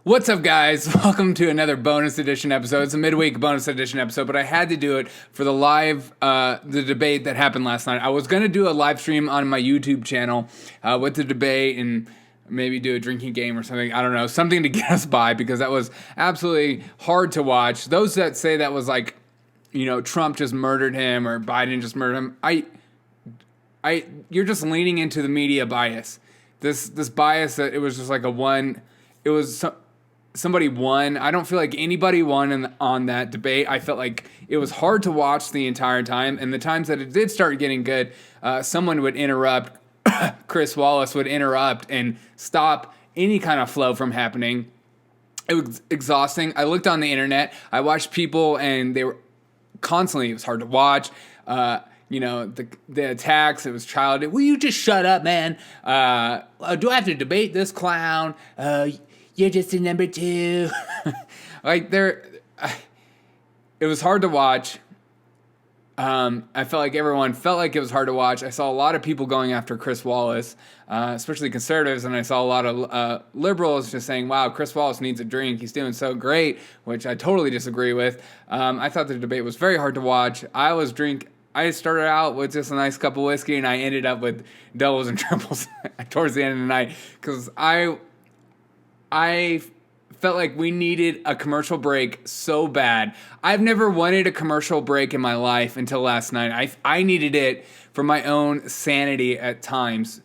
What's up, guys? Welcome to another bonus edition episode. It's a midweek bonus edition episode, but I had to do it for the the debate that happened last night. I was going to do a live stream on my YouTube channel with the debate and maybe do a drinking game or something. I don't know, something to get us by, because that was absolutely hard to watch. Those that say that was like, Trump just murdered him or Biden just murdered him, you're just leaning into the media bias. This bias that it was just like somebody won. I don't feel like anybody won on that debate. I felt like it was hard to watch the entire time, and the times that it did start getting good, someone would interrupt. Chris Wallace would interrupt and stop any kind of flow from happening. It was exhausting. I looked on the internet. I watched people, and they were constantly. It was hard to watch. The attacks. It was childish. Will you just shut up, man? Do I have to debate this clown? You're just a number two. It was hard to watch. I felt like everyone felt like it was hard to watch. I saw a lot of people going after Chris Wallace, especially conservatives, and I saw a lot of liberals just saying, wow, Chris Wallace needs a drink. He's doing so great, which I totally disagree with. I thought the debate was very hard to watch. I started out with just a nice cup of whiskey, and I ended up with doubles and triples towards the end of the night, because I felt like we needed a commercial break so bad. I've never wanted a commercial break in my life until last night. I needed it for my own sanity at times,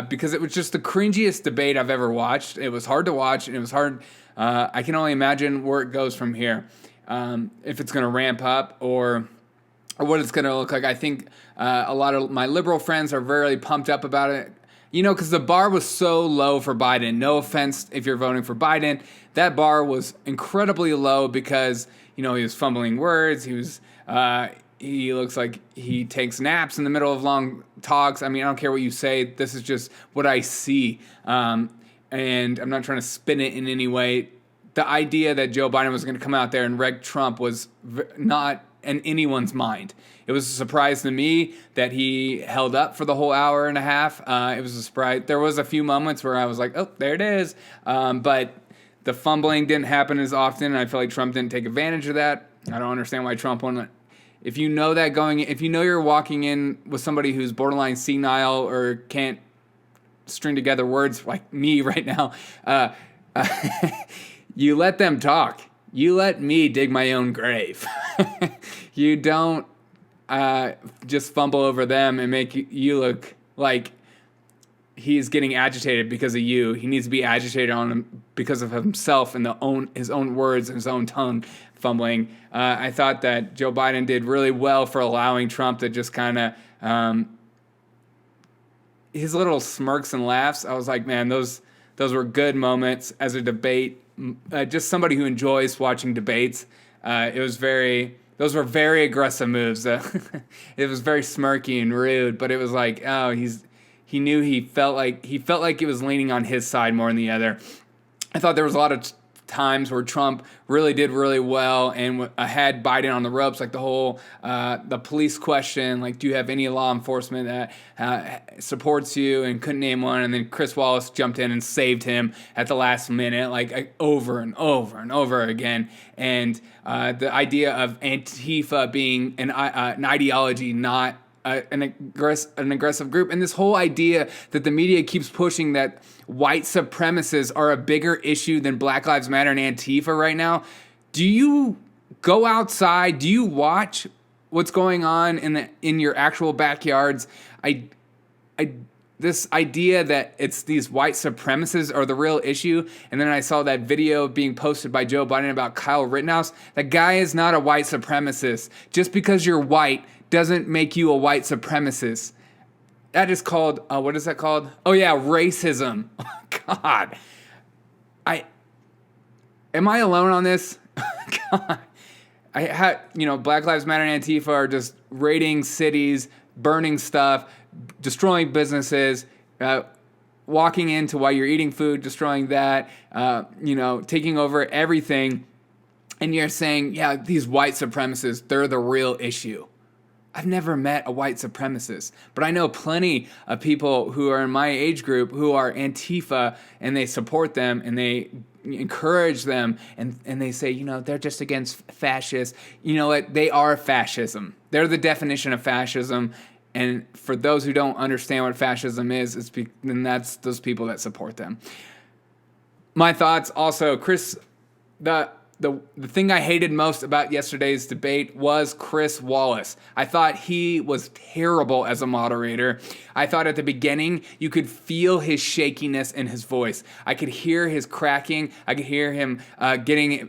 because it was just the cringiest debate I've ever watched. It was hard to watch, and it was hard. I can only imagine where it goes from here, if it's going to ramp up or what it's going to look like. I think a lot of my liberal friends are very pumped up about it. Because the bar was so low for Biden. No offense if you're voting for Biden. That bar was incredibly low because, he was fumbling words. He looks like he takes naps in the middle of long talks. I mean, I don't care what you say. This is just what I see. And I'm not trying to spin it in any way. The idea that Joe Biden was going to come out there and wreck Trump was not in anyone's mind. It was a surprise to me that he held up for the whole hour and a half. It was a surprise. There was a few moments where I was like, oh, there it is. But the fumbling didn't happen as often, and I feel like Trump didn't take advantage of that. I don't understand why Trump won. If you know you're walking in with somebody who's borderline senile or can't string together words like me right now, you let them talk. You let me dig my own grave. You don't just fumble over them and make you look like he's getting agitated because of you. He needs to be agitated on him because of himself and his own words and his own tongue fumbling. I thought that Joe Biden did really well for allowing Trump to just kind of his little smirks and laughs. I was like, man, those were good moments as a debate. Just somebody who enjoys watching debates. Those were very aggressive moves. It was very smirky and rude, but it was like, oh, he felt like it was leaning on his side more than the other. I thought there was a lot of times where Trump really did really well and had Biden on the ropes, like the whole the police question, like, do you have any law enforcement that supports you, and couldn't name one, and then Chris Wallace jumped in and saved him at the last minute, like over and over and over again. And the idea of Antifa being an ideology, not an aggressive group, and this whole idea that the media keeps pushing that white supremacists are a bigger issue than Black Lives Matter and Antifa right now. Do you go outside? Do you watch what's going on in your actual backyards? This idea that it's these white supremacists are the real issue, and then I saw that video being posted by Joe Biden about Kyle Rittenhouse. That guy is not a white supremacist. Just because you're white doesn't make you a white supremacist. That is called, what is that called? Oh yeah, racism. God. Am I alone on this? God. Black Lives Matter and Antifa are just raiding cities, burning stuff, destroying businesses, walking into while you're eating food, destroying that, taking over everything. And you're saying, yeah, these white supremacists, they're the real issue. I've never met a white supremacist, but I know plenty of people who are in my age group who are Antifa, and they support them, and they encourage them, and they say, they're just against fascists. You know what? They are fascism. They're the definition of fascism. And for those who don't understand what fascism is, then that's those people that support them. My thoughts also, Chris, the thing I hated most about yesterday's debate was Chris Wallace. I thought he was terrible as a moderator. I thought at the beginning you could feel his shakiness in his voice. I could hear his cracking. I could hear him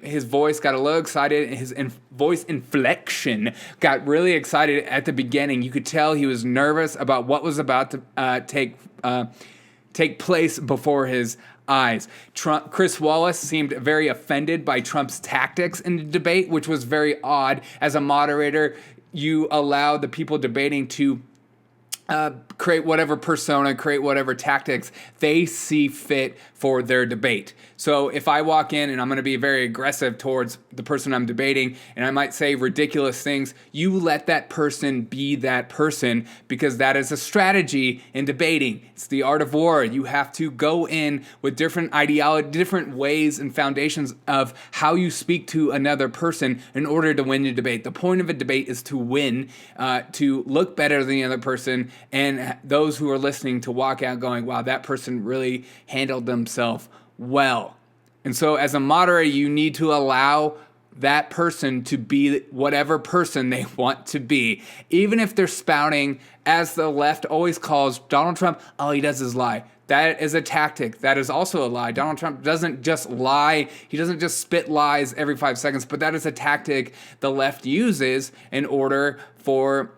his voice got a little excited. His voice inflection got really excited at the beginning. You could tell he was nervous about what was about to take place before his eyes. Chris Wallace seemed very offended by Trump's tactics in the debate, which was very odd. As a moderator, you allow the people debating to create whatever persona, create whatever tactics they see fit for their debate. So if I walk in and I'm going to be very aggressive towards the person I'm debating, and I might say ridiculous things, you let that person be that person, because that is a strategy in debating. It's the art of war. You have to go in with different ideology, different ways and foundations of how you speak to another person in order to win the debate. The point of a debate is to win, to look better than the other person, and those who are listening to walk out going, wow, that person really handled themselves well. And so as a moderator, you need to allow that person to be whatever person they want to be. Even if they're spouting, as the left always calls Donald Trump, all he does is lie. That is a tactic. That is also a lie. Donald Trump doesn't just lie. He doesn't just spit lies every 5 seconds, but that is a tactic the left uses in order for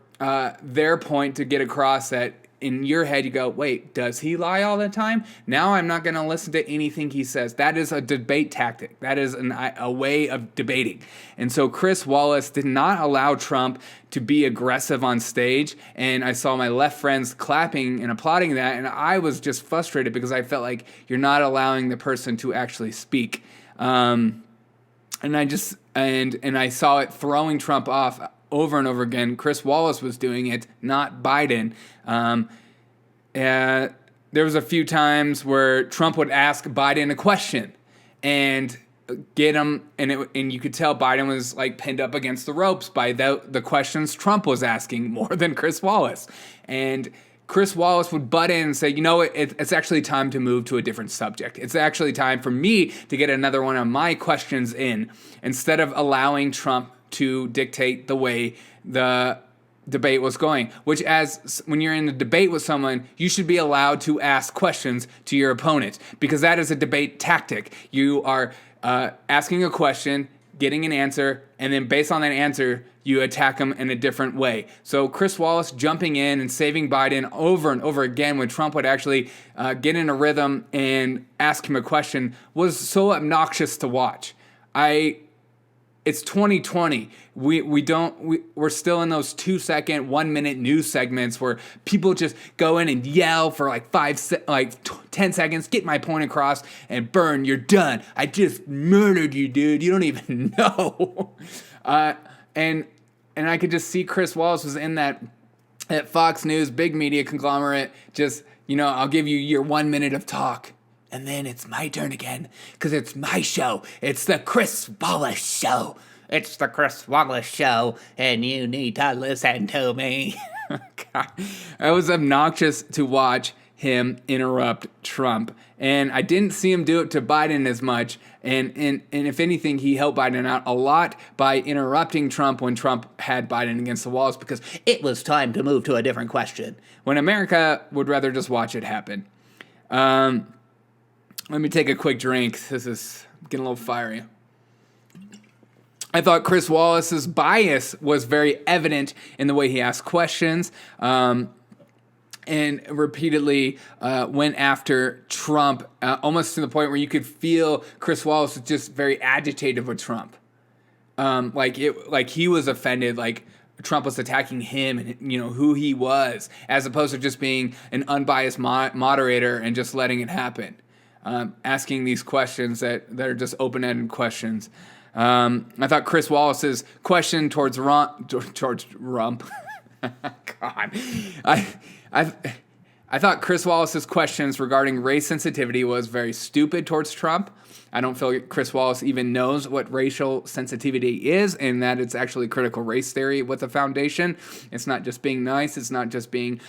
their point to get across, that in your head you go, wait, does he lie all the time? Now I'm not going to listen to anything he says. That is a debate tactic. That is a way of debating. And so Chris Wallace did not allow Trump to be aggressive on stage, and I saw my left friends clapping and applauding that, and I was just frustrated because I felt like you're not allowing the person to actually speak. And I saw it throwing Trump off over and over again. Chris Wallace was doing it, not Biden. There was a few times where Trump would ask Biden a question and get him, and you could tell Biden was like pinned up against the ropes by the questions Trump was asking more than Chris Wallace. And Chris Wallace would butt in and say, it's actually time to move to a different subject. It's actually time for me to get another one of my questions in, instead of allowing Trump to dictate the way the debate was going. Which, when you're in a debate with someone, you should be allowed to ask questions to your opponent, because that is a debate tactic. You are asking a question, getting an answer, and then based on that answer, you attack them in a different way. So Chris Wallace jumping in and saving Biden over and over again when Trump would actually get in a rhythm and ask him a question was so obnoxious to watch. It's 2020. We're still in those 2-second, 1-minute news segments where people just go in and yell for like 10 seconds, get my point across, and burn, you're done. I just murdered you, dude. You don't even know. And I could just see Chris Wallace was in that Fox News, big media conglomerate, just, I'll give you your 1 minute of talk. And then it's my turn again, because it's my show. It's the Chris Wallace Show. It's the Chris Wallace Show, and you need to listen to me. God. It was obnoxious to watch him interrupt Trump. And I didn't see him do it to Biden as much. And if anything, he helped Biden out a lot by interrupting Trump when Trump had Biden against the walls, because it was time to move to a different question, when America would rather just watch it happen. Let me take a quick drink. This is getting a little fiery. I thought Chris Wallace's bias was very evident in the way he asked questions, and repeatedly went after Trump, almost to the point where you could feel Chris Wallace was just very agitated with Trump. Like he was offended, like Trump was attacking him and who he was, as opposed to just being an unbiased moderator and just letting it happen. Asking these questions that are just open-ended questions. I thought Chris Wallace's question towards Rump. God, I I thought Chris Wallace's questions regarding race sensitivity was very stupid towards Trump. I don't feel like Chris Wallace even knows what racial sensitivity is, and that it's actually critical race theory with a foundation. It's not just being nice. It's not just being...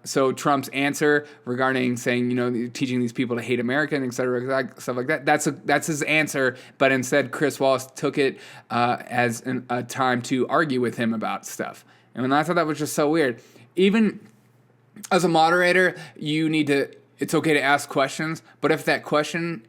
So Trump's answer regarding saying, teaching these people to hate America, et cetera, stuff like that, that's his answer. But instead, Chris Wallace took it as a time to argue with him about stuff. And I thought that was just so weird. Even as a moderator, it's okay to ask questions, but if that question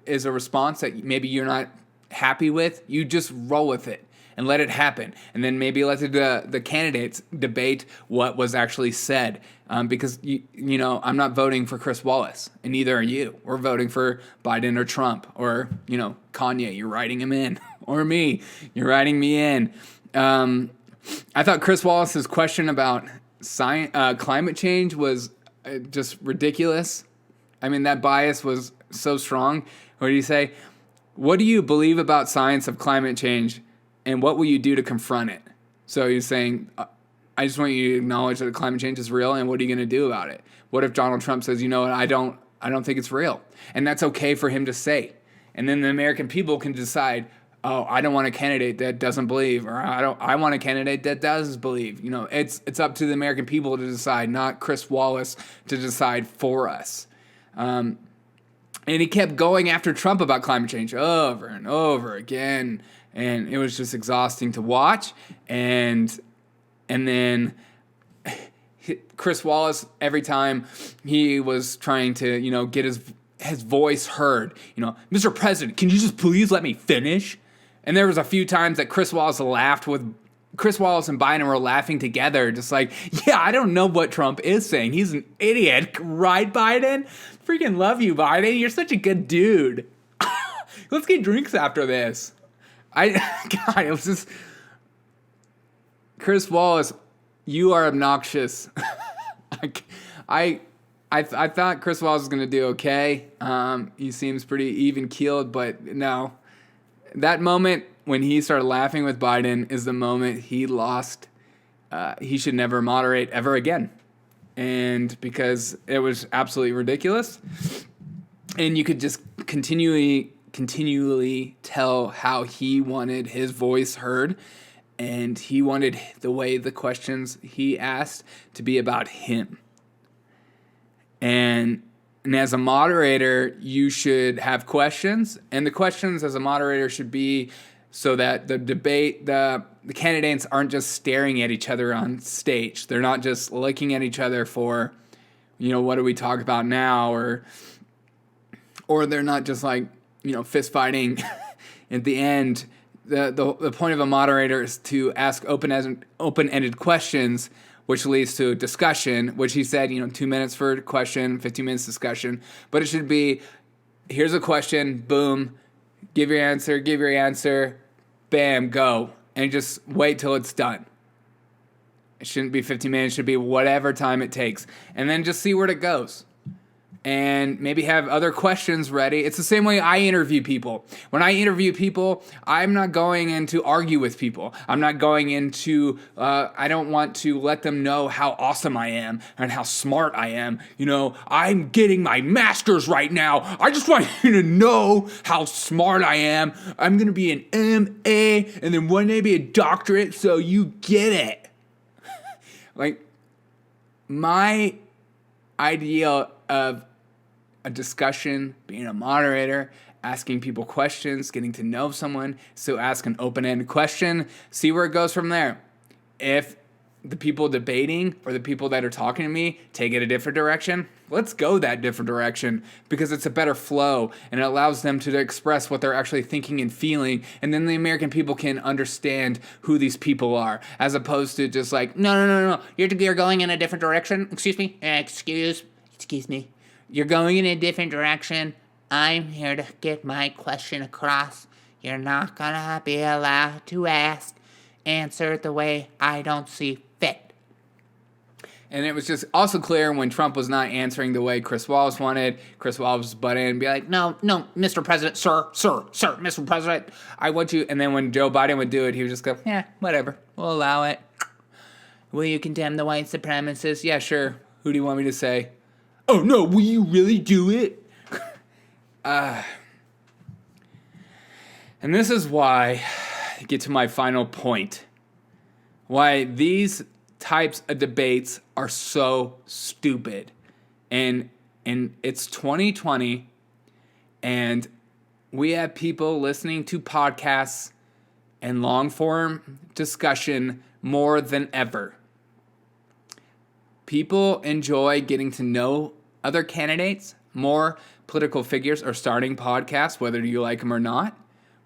is a response that maybe you're not happy with, you just roll with it and let it happen. And then maybe let the candidates debate what was actually said. Because, I'm not voting for Chris Wallace, and neither are you. We're voting for Biden or Trump or, Kanye, you're writing him in. Or me, you're writing me in. I thought Chris Wallace's question about climate change was just ridiculous. I mean, that bias was so strong. What did he say? What do you believe about science of climate change, and what will you do to confront it? So he's saying, I just want you to acknowledge that climate change is real, and what are you going to do about it? What if Donald Trump says, what, I don't think it's real, and that's okay for him to say, and then the American people can decide, oh, I don't want a candidate that doesn't believe, or I want a candidate that does believe. It's up to the American people to decide, not Chris Wallace to decide for us. And he kept going after Trump about climate change over and over again, and it was just exhausting to watch. And then Chris Wallace, every time he was trying to, get his voice heard, Mr. President, can you just please let me finish? And there was a few times that Chris Wallace and Biden were laughing together, just like, yeah, I don't know what Trump is saying. He's an idiot, right, Biden? Freaking love you, Biden. You're such a good dude. Let's get drinks after this. God, it was just... Chris Wallace, you are obnoxious. I thought Chris Wallace was going to do okay. He seems pretty even-keeled, but no. That moment when he started laughing with Biden is the moment he lost. He should never moderate ever again. And because it was absolutely ridiculous. And you could just continually tell how he wanted his voice heard. And he wanted the way the questions he asked to be about him. And as a moderator, you should have questions, and the questions as a moderator should be so that the debate, the candidates aren't just staring at each other on stage. They're not just looking at each other for, what do we talk about now, or they're not just like, fist fighting at the end. The point of a moderator is to ask open-ended questions, which leads to discussion, which he said, 2 minutes for a question, 15 minutes discussion. But it should be, here's a question, boom, give your answer, bam, go. And just wait till it's done. It shouldn't be 15 minutes, it should be whatever time it takes. And then just see where it goes. And maybe have other questions ready. It's the same way I interview people. When I interview people, I'm not going in to argue with people. I'm not going into, I don't want to let them know how awesome I am and how smart I am. I'm getting my master's right now. I just want you to know how smart I am. I'm going to be an MA and then one day be a doctorate so you get it. My idea of a discussion, being a moderator, asking people questions, getting to know someone. So ask an open-ended question, see where it goes from there. If the people debating or the people that are talking to me take it a different direction, let's go that different direction because it's a better flow and it allows them to express what they're actually thinking and feeling. And then the American people can understand who these people are as opposed to just like, no. You're going in a different direction. Excuse me. Excuse me. You're going in a different direction. I'm here to get my question across. You're not gonna be allowed to answer the way I don't see fit. And it was just also clear when Trump was not answering the way Chris Wallace wanted. Chris Wallace would butt in and be like, no, Mr. President, sir, Mr. President, I want you. And then when Joe Biden would do it, he would just go, yeah, whatever, we'll allow it. Will you condemn the white supremacists? Yeah, sure. Who do you want me to say? Oh, no, will you really do it? And this is why I get to my final point. Why these types of debates are so stupid. And it's 2020, and we have people listening to podcasts and long-form discussion more than ever. People enjoy getting to know other candidates. More political figures are starting podcasts, whether you like them or not,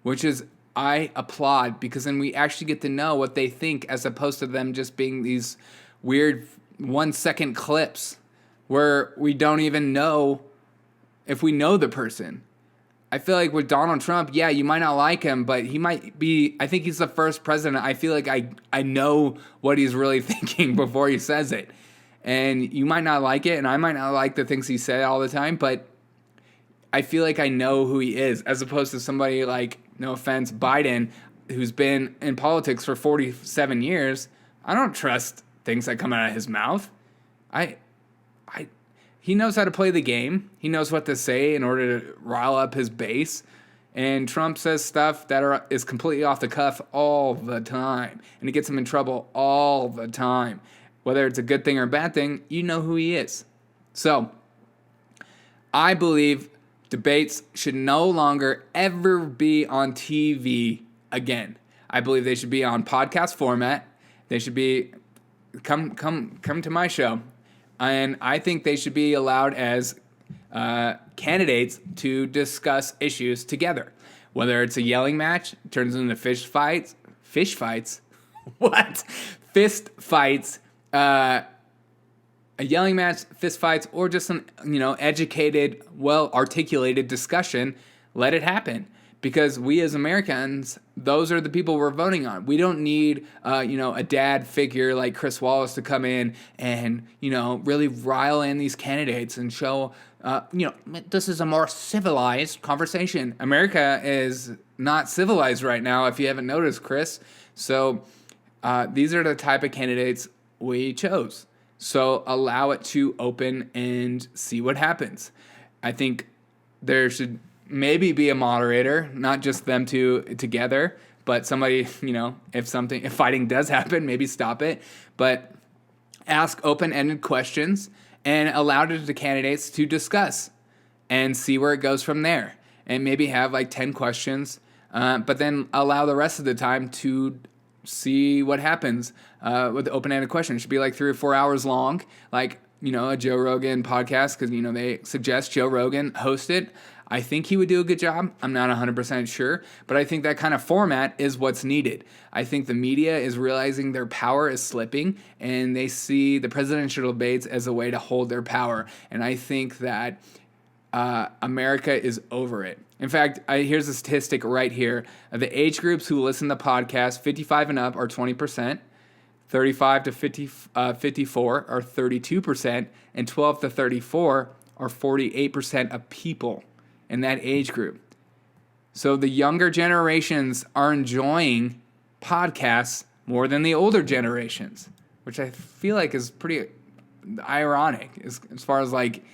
which is, I applaud, because then we actually get to know what they think, as opposed to them just being these weird 1-second clips where we don't even know if we know the person. I feel like with Donald Trump, yeah, you might not like him, but he might be, I think he's the first president. I feel like I know what he's really thinking before he says it. And you might not like it, and I might not like the things he said all the time, but I feel like I know who he is, as opposed to somebody like, no offense, Biden, who's been in politics for 47 years. I don't trust things that come out of his mouth. He knows how to play the game. He knows what to say in order to rile up his base. And Trump says stuff that is completely off the cuff all the time. And it gets him in trouble all the time. Whether it's a good thing or a bad thing, you know who he is. So, I believe debates should no longer ever be on TV again. I believe they should be on podcast format. They should be, come to my show. And I think they should be allowed as candidates to discuss issues together. Whether it's a yelling match, turns into fish fights, what? Fist fights, a yelling match, fist fights, or just an educated, well-articulated discussion, let it happen. Because we as Americans, those are the people we're voting on. We don't need, a dad figure like Chris Wallace to come in and, really rile in these candidates and show, this is a more civilized conversation. America is not civilized right now, if you haven't noticed, Chris. So these are the type of candidates we chose. So allow it to open and see what happens. I think there should maybe be a moderator, not just them two together, but somebody, if fighting does happen, maybe stop it, but ask open-ended questions and allow the candidates to discuss and see where it goes from there. And maybe have like 10 questions, but then allow the rest of the time to see what happens with the open-ended questions. It should be like 3 or 4 hours long, like, a Joe Rogan podcast, because, they suggest Joe Rogan host it. I think he would do a good job. I'm not 100% sure, but I think that kind of format is what's needed. I think the media is realizing their power is slipping, and they see the presidential debates as a way to hold their power. And I think that America is over it. In fact, here's a statistic right here. The age groups who listen to podcasts, 55 and up, are 20%. 35 to 54 are 32%, and 12 to 34 are 48% of people in that age group. So the younger generations are enjoying podcasts more than the older generations, which I feel like is pretty ironic as far as like,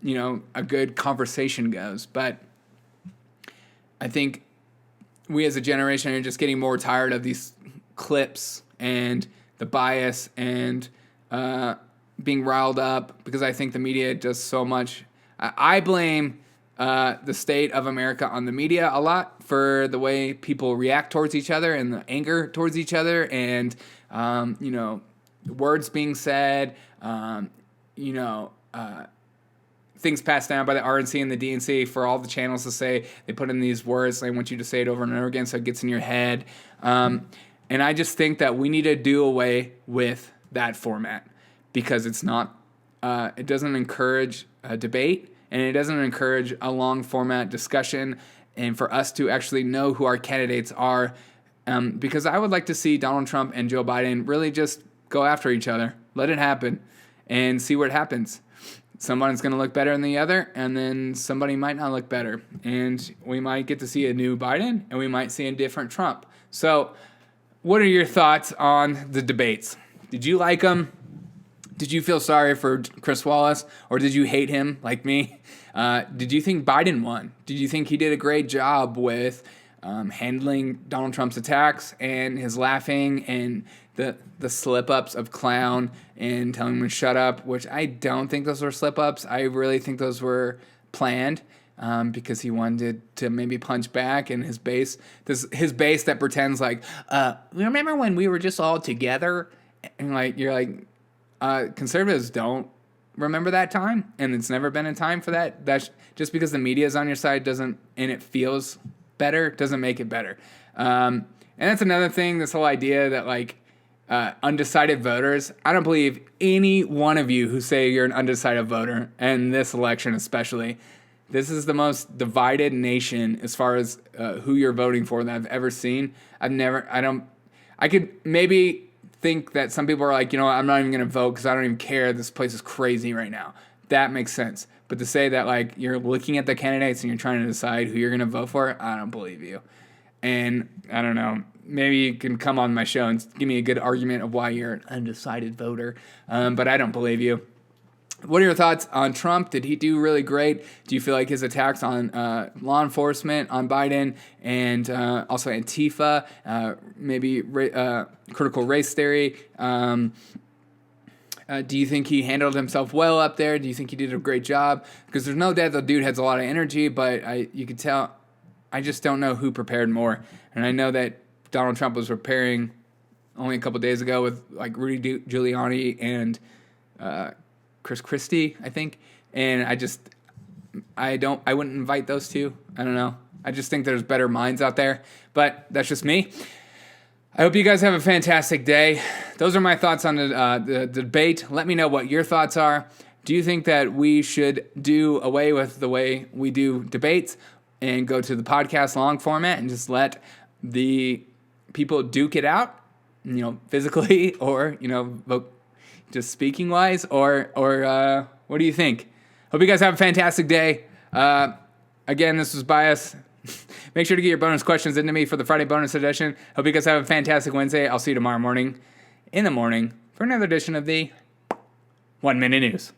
a good conversation goes. But I think we as a generation are just getting more tired of these clips and the bias and being riled up, because I think the media does so much. I blame the state of America on the media a lot for the way people react towards each other and the anger towards each other, and words being said, things passed down by the RNC and the DNC for all the channels to say. They put in these words, they want you to say it over and over again so it gets in your head. And I just think that we need to do away with that format, because it's not, it doesn't encourage a debate, and it doesn't encourage a long format discussion, and for us to actually know who our candidates are. Because I would like to see Donald Trump and Joe Biden really just go after each other. Let it happen and see what happens. Someone's going to look better than the other, and then somebody might not look better. And we might get to see a new Biden, and we might see a different Trump. So what are your thoughts on the debates? Did you like them? Did you feel sorry for Chris Wallace, or did you hate him like me? Did you think Biden won? Did you think he did a great job with handling Donald Trump's attacks and his laughing and the slip-ups of clown and telling him to shut up, which I don't think those were slip-ups. I really think those were planned because he wanted to maybe punch back, and his base that pretends like, remember when we were just all together? And like you're like, conservatives don't remember that time, and it's never been a time for that. That's just because the media is on your side and it feels better doesn't make it better. And that's another thing. This whole idea that like undecided voters. I don't believe any one of you who say you're an undecided voter, and this election especially. This is the most divided nation as far as who you're voting for that I've ever seen. I could maybe think that some people are like, you know what, I'm not even going to vote because I don't even care. This place is crazy right now. That makes sense. But to say that like you're looking at the candidates and you're trying to decide who you're going to vote for, I don't believe you. And I don't know, maybe you can come on my show and give me a good argument of why you're an undecided voter. But I don't believe you. What are your thoughts on Trump? Did he do really great? Do you feel like his attacks on law enforcement, on Biden, and also Antifa, maybe critical race theory? Do you think he handled himself well up there? Do you think he did a great job? Because there's no doubt the dude has a lot of energy, but you could tell, I just don't know who prepared more. And I know that Donald Trump was preparing only a couple days ago with like Rudy Giuliani and Chris Christie, I think. And I wouldn't invite those two. I don't know. I just think there's better minds out there. But that's just me. I hope you guys have a fantastic day. Those are my thoughts on the debate. Let me know what your thoughts are. Do you think that we should do away with the way we do debates and go to the podcast long format and just let the people duke it out, physically or, just speaking wise, or what do you think? Hope you guys have a fantastic day. Again, this was Bias. Make sure to get your bonus questions into me for the Friday bonus edition. Hope you guys have a fantastic Wednesday. I'll see you tomorrow morning for another edition of the 1 Minute News.